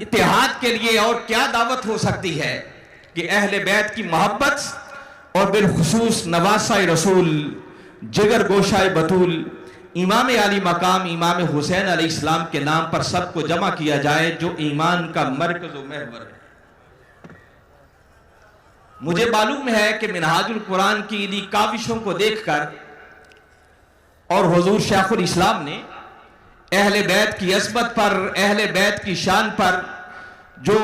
اتحاد کے لیے اور کیا دعوت ہو سکتی ہے کہ اہل بیت کی محبت اور بالخصوص نواسہ رسول، جگر گوشہ بطول، امام علی مقام امام حسین علیہ السلام کے نام پر سب کو جمع کیا جائے، جو ایمان کا مرکز و محور ہے۔ مجھے معلوم ہے کہ منہاج القرآن کی انہی کاوشوں کو دیکھ کر اور حضور شیخ الاسلام نے اہل بیت کی عظمت پر، اہل بیت کی شان پر جو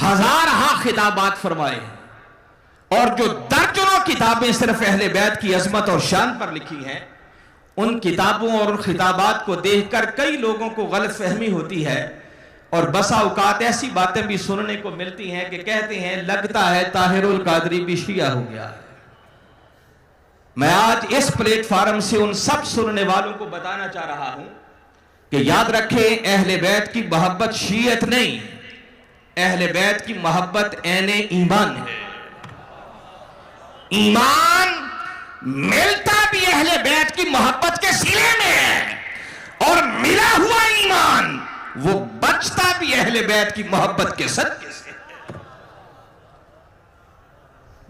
ہزارہا خطابات فرمائے ہیں اور جو درجنوں کتابیں صرف اہل بیت کی عظمت اور شان پر لکھی ہیں، ان کتابوں اور ان خطابات کو دیکھ کر کئی لوگوں کو غلط فہمی ہوتی ہے اور بسا اوقات ایسی باتیں بھی سننے کو ملتی ہیں کہ کہتے ہیں لگتا ہے طاہر القادری بھی شیعہ ہو گیا ہے۔ میں آج اس پلیٹ فارم سے ان سب سننے والوں کو بتانا چاہ رہا ہوں کہ یاد رکھیں، اہل بیت کی محبت شیعت نہیں، اہل بیت کی محبت عین ایمان ہے۔ ایمان ملتا بھی اہل بیت کی محبت کے سلے میں ہے، اور ملا ہوا ایمان وہ بچتا بھی اہل بیت کی محبت کے صدقے سے۔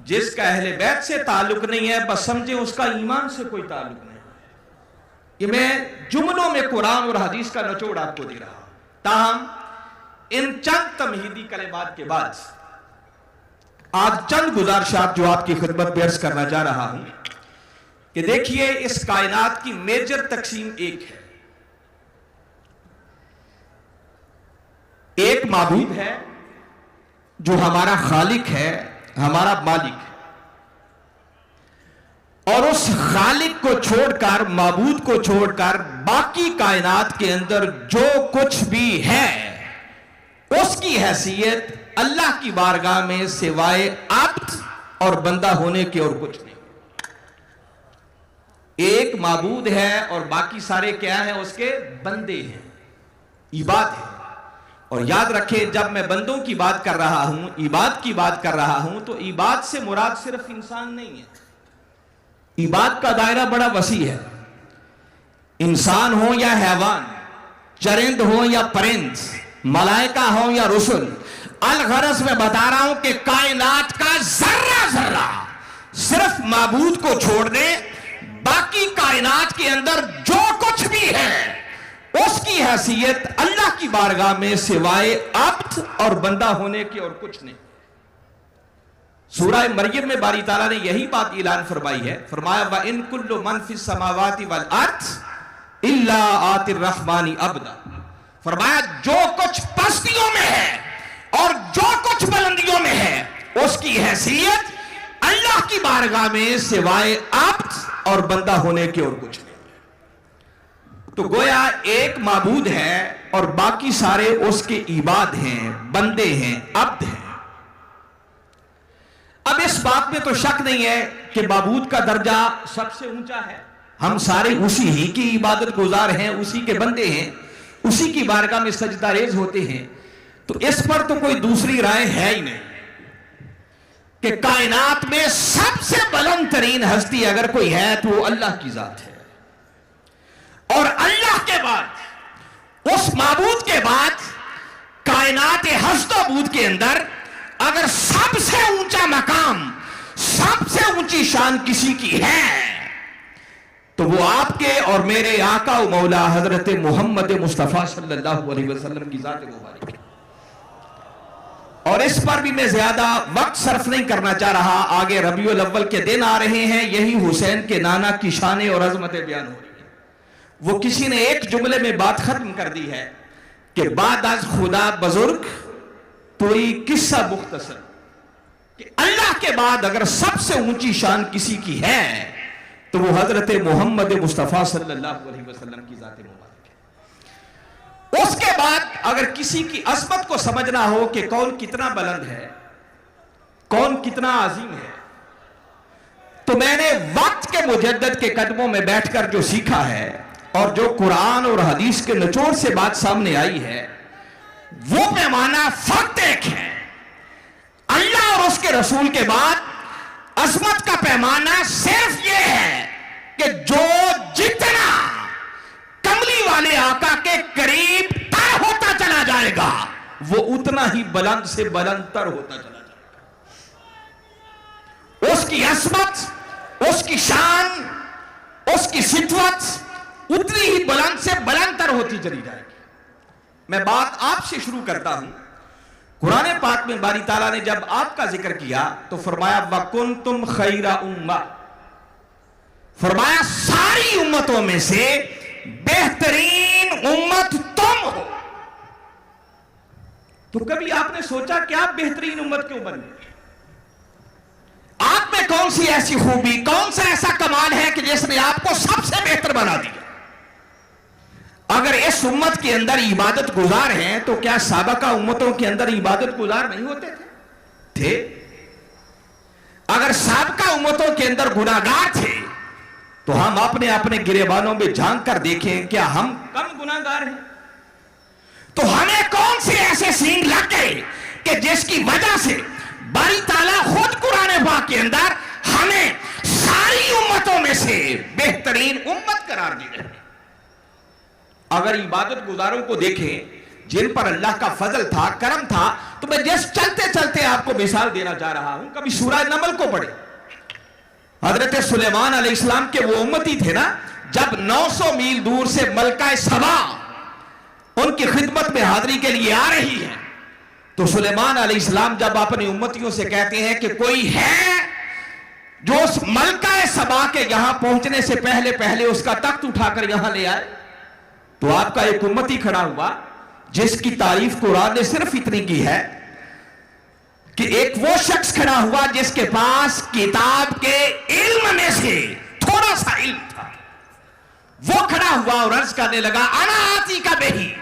جس کا اہل بیت سے تعلق نہیں ہے بس سمجھیں اس کا ایمان سے کوئی تعلق نہیں۔ یہ میں جملوں میں قرآن اور حدیث کا نچوڑ آپ کو دے رہا ہوں، تاہم ان چند تمہیدی کلمات کے بعد آج چند گزارشات جو آپ کی خدمت میں عرض کرنا چاہ رہا ہوں کہ دیکھیے، اس کائنات کی میجر تقسیم ایک ہے۔ ایک معبود ہے جو ہمارا خالق ہے، ہمارا مالک ہے، اور اس خالق کو چھوڑ کر، معبود کو چھوڑ کر باقی کائنات کے اندر جو کچھ بھی ہے اس کی حیثیت اللہ کی بارگاہ میں سوائے عبد اور بندہ ہونے کے اور کچھ نہیں۔ ایک معبود ہے اور باقی سارے کیا ہیں؟ اس کے بندے ہیں، عباد ہیں۔ اور یاد رکھیں، جب میں بندوں کی بات کر رہا ہوں، عباد کی بات کر رہا ہوں، تو عباد سے مراد صرف انسان نہیں ہے۔ عباد کا دائرہ بڑا وسیع ہے، انسان ہو یا حیوان، چرند ہو یا پرند، ملائکہ ہو یا رسل۔ الغرض میں بتا رہا ہوں کہ کائنات کا ذرہ ذرہ صرف معبود کو چھوڑ دے، باقی کائنات کے اندر جو کچھ بھی ہے اس کی حیثیت اللہ کی بارگاہ میں سوائے عبد اور بندہ ہونے کے اور کچھ نہیں۔ سورہ مریم میں باری تعالیٰ نے یہی بات اعلان فرمائی ہے، فرمایا وَإِن كُلُّ مَن فِي السَّمَاوَاتِ وَالْأَرْضِ إِلَّا آتِ الرَّحْمَنِ عَبْدًا، فرمایا جو کچھ پستیوں میں ہے اور جو کچھ بلندیوں میں ہے اس کی حیثیت اللہ کی بارگاہ میں سوائے عبد اور بندہ ہونے کے اور کچھ نہیں۔ تو گویا ایک معبود ہے اور باقی سارے اس کے عباد ہیں، بندے ہیں، عبد ہیں۔ اب اس بات میں تو شک نہیں ہے کہ معبود کا درجہ سب سے اونچا ہے، ہم سارے اسی ہی کی عبادت گزار ہیں، اسی کے بندے ہیں، اسی کی بارگاہ میں سجدہ ریز ہوتے ہیں۔ تو اس پر تو کوئی دوسری رائے ہے ہی نہیں کہ کائنات میں سب سے بلند ترین ہستی اگر کوئی ہے تو وہ اللہ کی ذات ہے، اور اللہ کے بعد، اس معبود کے بعد کائنات ہست و بود کے اندر اگر سب سے اونچا مقام، سب سے اونچی شان کسی کی ہے تو وہ آپ کے اور میرے آقا و مولا حضرت محمد مصطفیٰ صلی اللہ علیہ وسلم کی ذات مبارک ہے۔ اور اس پر بھی میں زیادہ وقت صرف نہیں کرنا چاہ رہا، آگے ربیع الاول کے دن آ رہے ہیں، یہی حسین کے نانا کی شان اور عظمت بیان ہو رہی ہے۔ وہ کسی نے ایک جملے میں بات ختم کر دی ہے کہ بعد از خدا بزرگ کوئی قصہ مختصر، کہ اللہ کے بعد اگر سب سے اونچی شان کسی کی ہے تو وہ حضرت محمد مصطفیٰ صلی اللہ علیہ وسلم کی ذات مبارک ہے۔ اس کے بعد اگر کسی کی عظمت کو سمجھنا ہو کہ کون کتنا بلند ہے، کون کتنا عظیم ہے، تو میں نے وقت کے مجدد کے قدموں میں بیٹھ کر جو سیکھا ہے اور جو قرآن اور حدیث کے نچوڑ سے بات سامنے آئی ہے، وہ پیمانہ فقط ایک ہے۔ اللہ اور اس کے رسول کے بعد عظمت کا پیمانہ صرف یہ ہے کہ جو جتنا کملی والے آقا کے قریب طے ہوتا چلا جائے گا وہ اتنا ہی بلند سے بلندتر ہوتا چلا جائے گا. اس کی عظمت، اس کی شان، اس کی صفت اتنی ہی بلند سے بلندتر ہوتی چلی جائے گی. میں بات آپ سے شروع کرتا ہوں. قرآن پاک میں باری تعالیٰ نے جب آپ کا ذکر کیا تو فرمایا وَكُنْتُمْ خَيْرَ أُمَّةٍ، فرمایا ساری امتوں میں سے بہترین امت تم ہو. تو کبھی آپ نے سوچا کہ آپ بہترین امت کیوں بن گئے؟ آپ میں کون سی ایسی خوبی، کون سا ایسا کمال ہے کہ جس نے آپ کو سب سے بہتر بنا دیا؟ اگر اس امت کے اندر عبادت گزار ہیں تو کیا سابقہ امتوں کے اندر عبادت گزار نہیں ہوتے تھے؟ اگر سابقہ امتوں کے اندر گناہگار تھے تو ہم اپنے اپنے گریبانوں میں جھانک کر دیکھیں کیا ہم کم گناہگار ہیں؟ تو ہمیں کون سے ایسے سینگ لگ گئے کہ جس کی وجہ سے باری تعالیٰ خود قرآن پاک کے اندر ہمیں ساری امتوں میں سے بہترین امت قرار دی رہے؟ اگر عبادت گزاروں کو دیکھیں جن پر اللہ کا فضل تھا، کرم تھا، تو میں جس چلتے چلتے آپ کو مثال دینا چاہ رہا ہوں. کبھی سورہ نمل کو پڑھیں. حضرت سلیمان علیہ السلام کے وہ امتی تھے نا، جب 900 میل دور سے ملکہ سبا ان کی خدمت میں حاضری کے لیے آ رہی ہے تو سلیمان علیہ السلام جب اپنی امتیوں سے کہتے ہیں کہ کوئی ہے جو اس ملکہ سبا کے یہاں پہنچنے سے پہلے پہلے اس کا تخت اٹھا کر یہاں لے آئے، تو آپ کا ایک امتی کھڑا ہوا جس کی تعریف قرآن نے صرف اتنی کی ہے کہ ایک وہ شخص کھڑا ہوا جس کے پاس کتاب کے علم میں سے تھوڑا سا علم تھا. وہ کھڑا ہوا اور عرض کرنے لگا انا آتی کا بہی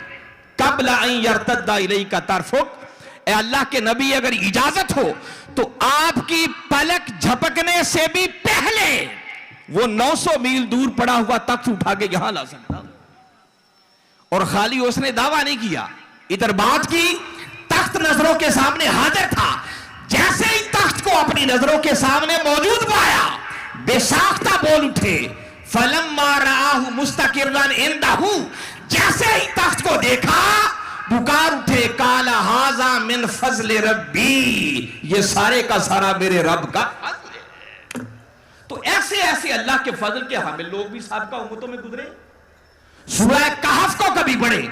قبل ان یرتد الیک طرفک، اے اللہ کے نبی اگر اجازت ہو تو آپ کی پلک جھپکنے سے بھی پہلے وہ 900 میل دور پڑا ہوا تخت اٹھا کے یہاں لا سکتا. اور خالی اس نے دعویٰ نہیں کیا، ادھر بات کی، تخت نظروں کے سامنے حاضر تھا. جیسے ہی تخت کو اپنی نظروں کے سامنے موجود پایا بے ساختہ بول اٹھے فَلَمَّا رَآهُ مُسْتَقِرًّا عِندَهُ، جیسے ہی تخت کو دیکھا پکار اٹھے قَالَ هَذَا مِنْ فَضْلِ رَبِّي، یہ سارے کا سارا میرے رب کا فضل ہے. تو ایسے ایسے اللہ کے فضل کے حامل لوگ بھی سابقہ امتوں میں گزرے. سورہ کہف کو کبھی پڑھیں،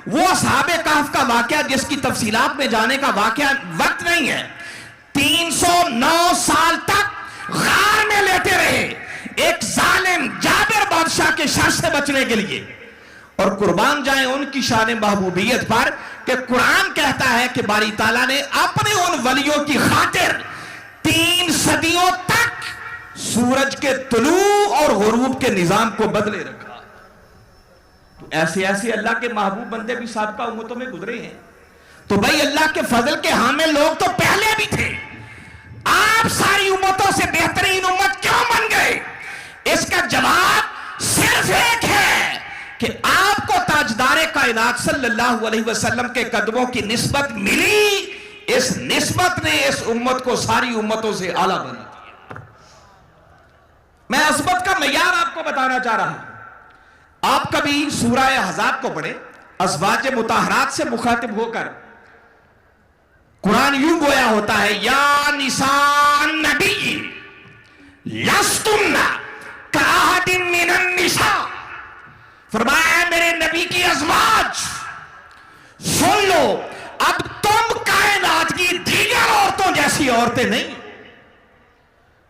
وہ اصحاب کہف کا واقعہ جس کی تفصیلات میں جانے کا واقعہ وقت نہیں ہے. 309 سال تک غار میں لیٹے رہے ایک ظالم جابر بادشاہ کے شر سے بچنے کے لیے. اور قربان جائیں ان کی شان محبوبیت پر کہ قرآن کہتا ہے کہ باری تعالیٰ نے اپنے ان ولیوں کی خاطر 3 صدیوں تک سورج کے طلوع اور غروب کے نظام کو بدلے رکھا. ایسے ایسے اللہ کے محبوب بندے بھی سابقہ امتوں میں گزرے ہیں. تو بھائی اللہ کے فضل کے حامل لوگ تو پہلے بھی تھے، آپ ساری امتوں سے بہترین امت کیوں بن گئے؟ اس کا جواب صرف ایک ہے کہ آپ کو تاجدار کائنات صلی اللہ علیہ وسلم کے قدموں کی نسبت ملی. اس نسبت نے اس امت کو ساری امتوں سے اعلیٰ بنا دیا. میں عظمت کا معیار آپ کو بتانا چاہ رہا ہوں. آپ کبھی سورہ احزاب کو پڑھیں، ازواج مطہرات سے مخاطب ہو کر قرآن یوں گویا ہوتا ہے یا نساء النبی لستن کاحد من النساء، فرمایا میرے نبی کی ازواج سن لو اب تم کائنات کی دیگر عورتوں جیسی عورتیں نہیں.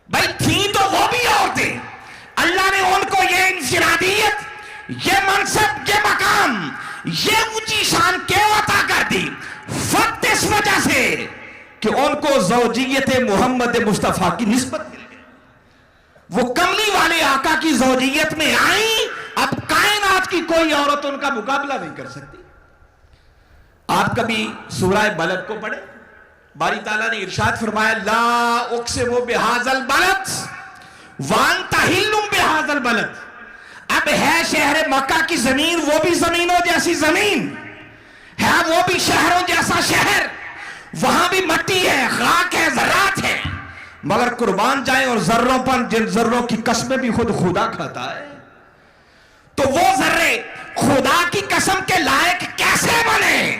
بھائی تھیں تو وہ بھی عورتیں، اللہ نے ان کو یہ انفرادیت، یہ منصب، یہ مقام، یہ اونچی شان کیوں عطا کر دی؟ فقط اس وجہ سے کہ ان کو زوجیت محمد مصطفیٰ کی نسبت مل گئی. وہ کملی والے آقا کی زوجیت میں آئیں، اب کائنات کی کوئی عورت ان کا مقابلہ نہیں کر سکتی. آپ کبھی سورہ بلد کو پڑھیں، باری تعالیٰ نے ارشاد فرمایا لا اقسم بہذا البلد وانت حل بہذا البلد. اب ہے شہر مکہ کی زمین وہ بھی زمینوں جیسی زمین ہے، وہ بھی شہروں جیسا شہر، وہاں بھی مٹی ہے، خاک ہے، ذرات ہے، مگر قربان جائیں اور ذروں پر جن ذروں کی قسمیں بھی خود خدا کھاتا ہے. تو وہ ذرے خدا کی قسم کے لائق کیسے بنے؟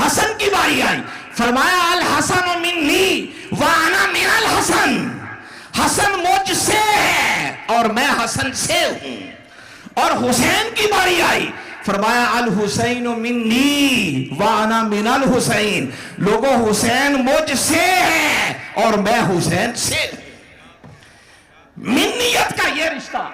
حسن کی باری آئی، فرمایا الحسن منی وانا من الحسن، حسن مجھ سے ہے اور میں حسن سے ہوں۔ اور حسین کی باری آئی، فرمایا الحسین منی وانا من الحسین، لوگوں حسین مجھ سے ہے اور میں حسین سے ہوں۔ منیت کا یہ رشتہ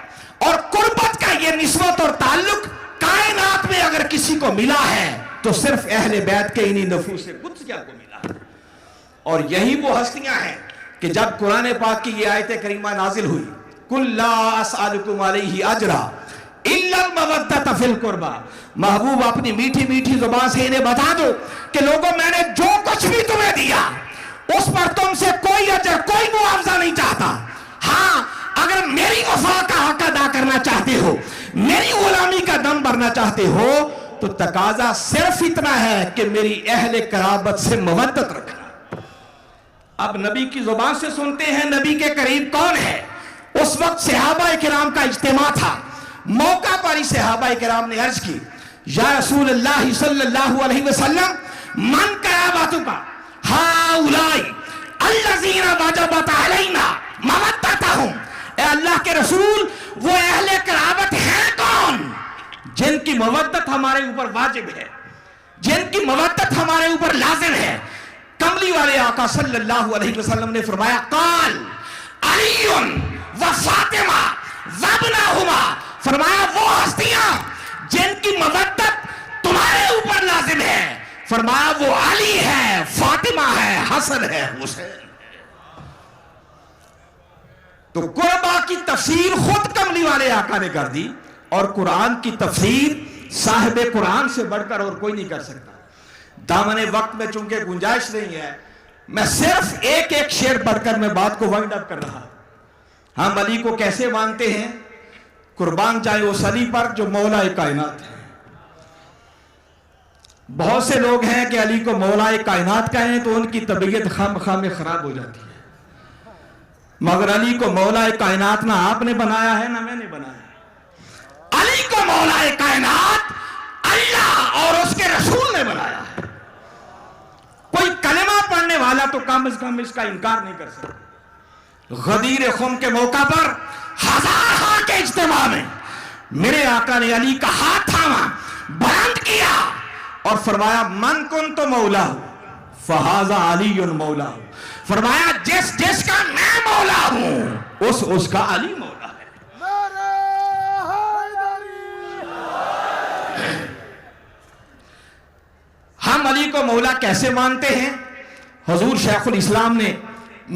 اور قربت کا یہ نسبت اور تعلق کائنات میں اگر کسی کو ملا ہے تو صرف اہل بیت کے انہی نفوس قدسیہ کو ملا ہے۔ اور یہی وہ ہستیاں ہیں کہ جب قرآن پاک کی یہ آیت کریمہ نازل ہوئی، قُلْ لَا أَسْأَلُكُمْ عَلَيْهِ أَجْرًا إِلَّا الْمَوَدَّةَ فِي الْقُرْبَى، محبوب اپنی میٹھی میٹھی زبان سے انہیں بتا دو کہ لوگوں میں نے جو کچھ بھی تمہیں دیا اس پر تم سے کوئی اجر کوئی معاوضہ نہیں چاہتا، ہاں اگر میری وفا کا حق ادا کرنا چاہتے ہو، میری غلامی کا دم بھرنا چاہتے ہو تو تقاضا صرف اتنا ہے کہ میری اہل قرابت سے مودت رکھنا۔ اب نبی کی زبان سے سنتے ہیں نبی کے قریب کون ہے۔ اس وقت صحابہ کرام کا اجتماع تھا، موقع پر ہی صحابہ کرام نے عرض کی، یا رسول اللہ صلی اللہ علیہ وسلم من قرابتک ہؤلاء الذین وجبت علینا مودتہم، اے اللہ کے رسول وہ اہل قرابت ہیں کون جن کی مودت ہمارے اوپر واجب ہے، جن کی مودت ہمارے اوپر لازم ہے۔ کملی والے آقا صلی اللہ علیہ وسلم نے فرمایا قال علی و فاطمہ وابنہما، فرمایا وہ ہستیاں جن کی مودت تمہارے اوپر لازم ہے، فرمایا وہ علی ہے، فاطمہ ہے، حسن ہے، حسین۔ تو قربا کی تفسیر خود کملی والے آقا نے کر دی، اور قرآن کی تفسیر صاحب قرآن سے بڑھ کر اور کوئی نہیں کر سکتا۔ دامن وقت میں چونکہ گنجائش نہیں ہے، میں صرف ایک ایک شعر پڑھ کر میں بات کو وائنڈ اپ کر رہا۔ ہم علی کو کیسے مانتے ہیں؟ قربان جائے اس علی پر جو مولا کائنات ہے۔ بہت سے لوگ ہیں کہ علی کو مولا کائنات کہیں تو ان کی طبیعت خام خام خراب ہو جاتی ہے، مگر علی کو مولا کائنات نہ آپ نے بنایا ہے نہ میں نے بنایا۔ علی کو مولا کائنات اللہ اور اس کے رسول نے بنایا ہے۔ کوئی کلمہ پڑھنے والا تو کم از کم اس کا انکار نہیں کر سکتا۔ غدیر خم کے موقع پر ہزار کے اجتماع میں میرے آقا نے علی کا ہاتھ تھاما، بلند کیا اور فرمایا من کنت مولا فہذا علی مولا، فرمایا جس جس کا میں مولا ہوں اس کا علی مولا ہے۔ ہم علی کو مولا کیسے مانتے ہیں؟ حضور شیخ الاسلام نے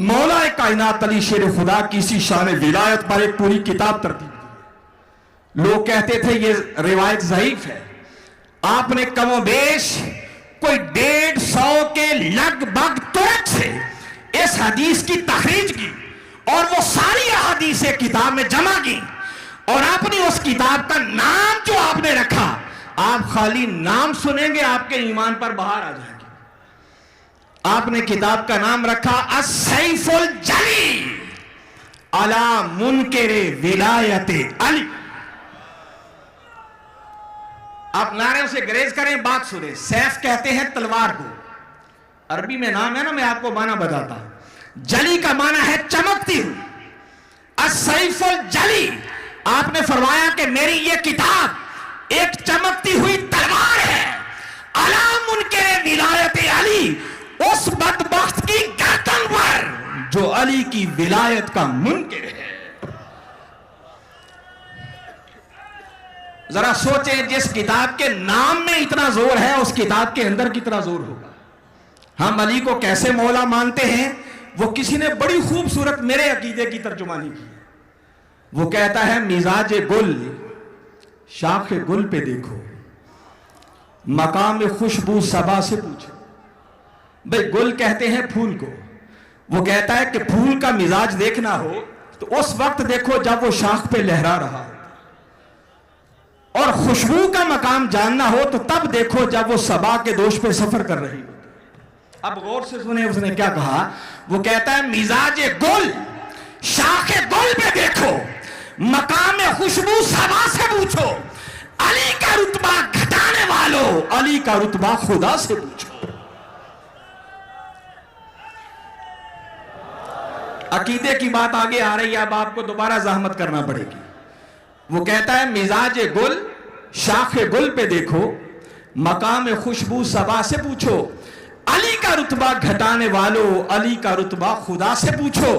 مولا کائنات علی شیر خدا کی اسی شان ولایت پر ایک پوری کتاب ترتیب دی۔ لوگ کہتے تھے یہ روایت ضعیف ہے، آپ نے کم و بیش کوئی 150 کے لگ بھگ طرق سے اس حدیث کی تخریج کی اور وہ ساری احادیث کتاب میں جمع کی، اور آپ نے اس کتاب کا نام جو آپ نے رکھا، آپ خالی نام سنیں گے آپ کے ایمان پر بہار آ جائے گی۔ آپ نے کتاب کا نام رکھا السیف الجلی علی منکر ولایت علی۔ آپ نعرے سے گریز کریں، بات سنیں۔ سیف کہتے ہیں تلوار کو، عربی میں نام ہے نا، میں آپ کو معنی بتاتا ہوں۔ جلی کا معنی ہے چمکتی ہوئی، السیف الجلی۔ آپ نے فرمایا کہ میری یہ کتاب ایک چمکتی ہوئی تلوار ہے، علی منکر ولایت علی، اس بدبخت کی گردن پر جو علی کی ولایت کا منکر ہے۔ ذرا سوچیں، جس کتاب کے نام میں اتنا زور ہے اس کتاب کے اندر کتنا زور ہوگا۔ ہم علی کو کیسے مولا مانتے ہیں؟ وہ کسی نے بڑی خوبصورت میرے عقیدے کی ترجمانی کی۔ وہ کہتا ہے مزاج گل شاخ گل پہ دیکھو، مقام خوشبو صبا سے پوچھو۔ بھئی گل کہتے ہیں پھول کو، وہ کہتا ہے کہ پھول کا مزاج دیکھنا ہو تو اس وقت دیکھو جب وہ شاخ پہ لہرا رہا ہو، اور خوشبو کا مقام جاننا ہو تو تب دیکھو جب وہ صبا کے دوش پہ سفر کر رہی ہو۔ اب غور سے سنیں اس نے کیا کہا۔ وہ کہتا ہے مزاج گل شاخ گل پہ دیکھو، مقام خوشبو صبا سے پوچھو، علی کا رتبہ گھٹانے والوں علی کا رتبہ خدا سے پوچھو۔ عقیدے کی بات آگے آ رہی ہے, اب آپ کو دوبارہ زحمت کرنا پڑے گی. وہ کہتا ہے مزاج گل شاخ گل پہ دیکھو, مقام خوشبو صبا سے پوچھو, علی کا رتبہ گھٹانے والو علی کا رتبہ خدا سے پوچھو,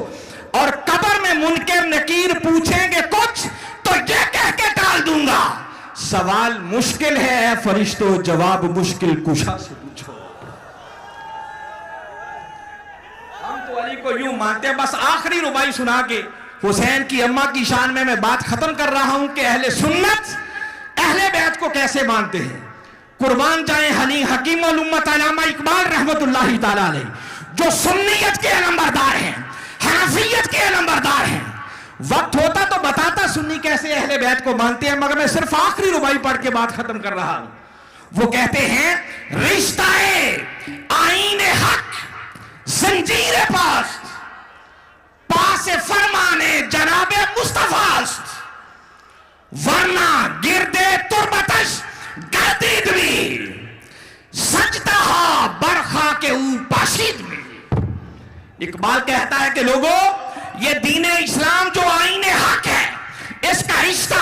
اور قبر میں منکر نکیر پوچھیں گے کچھ تو یہ کہہ کے ٹال دوں گا, سوال مشکل ہے اے فرشتو جواب مشکل کشا سے پوچھو. ہم تو علی کو یوں مانتے ہیں. بس آخری ربائی سنا کے حسین کی اماں کی شان میں بات ختم کر رہا ہوں کہ اہل سنت اہل بیت کو کیسے مانتے ہیں. قربان جائیں حکیم الامت علامہ اقبال رحمت اللہ تعالی علیہ, جو سنیت کے علمبردار ہیں, حنفیت کے علمبردار ہیں. وقت ہوتا تو بتاتا سنی کیسے اہل بیت کو مانتے ہیں, مگر میں صرف آخری ربائی پڑھ کے بات ختم کر رہا ہوں. وہ کہتے ہیں رشتہ آئین حق زنجیر پاس, پاس فرمانے جناب مصطفیٰ است, ورنہ گردے تربتش گردید بھی, سجدہ برخا کے پاشید میں. اقبال کہتا ہے کہ لوگوں, یہ دین اسلام جو آئین حق ہے, اس کا رشتہ,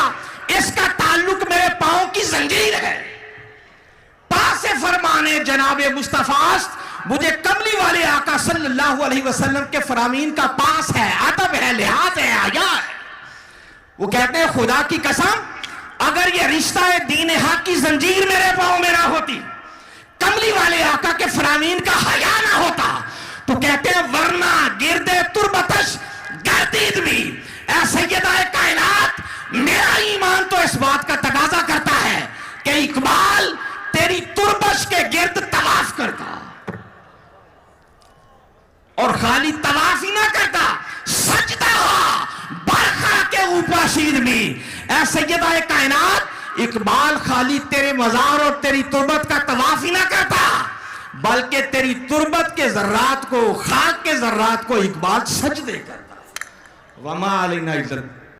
اس کا تعلق میرے پاؤں کی زنجیر ہے. پاس فرمانے جناب مصطفیٰ است, مجھے کملی والے آقا صلی اللہ علیہ وسلم کے فرامین کا پاس ہے, ادب ہے, لحاظ ہے, حیا ہے. وہ کہتے ہیں خدا کی قسم اگر یہ رشتہ دین حق کی زنجیر میرے پاؤں میں نہ ہوتی, کملی والے آقا کے فرامین کا حیا نہ ہوتا, تو کہتے ہیں ورنہ گردے تربتش گردید بھی. اے سیدہ کائنات, میرا ایمان تو اس بات کا تقاضا کرتا ہے کہ اقبال تیری تربش کے گرد طواف کرتا, اور خالی طواف ہی نہ کرتا, سجدہ برخا کے اوپر شید میں. اے سیدہ کائنات, اقبال خالی تیرے مزار اور تیری تربت کا طواف ہی نہ کرتا, بلکہ تیری تربت کے ذرات کو, خاک کے ذرات کو اقبال سجدے کرتا. وما علینا الا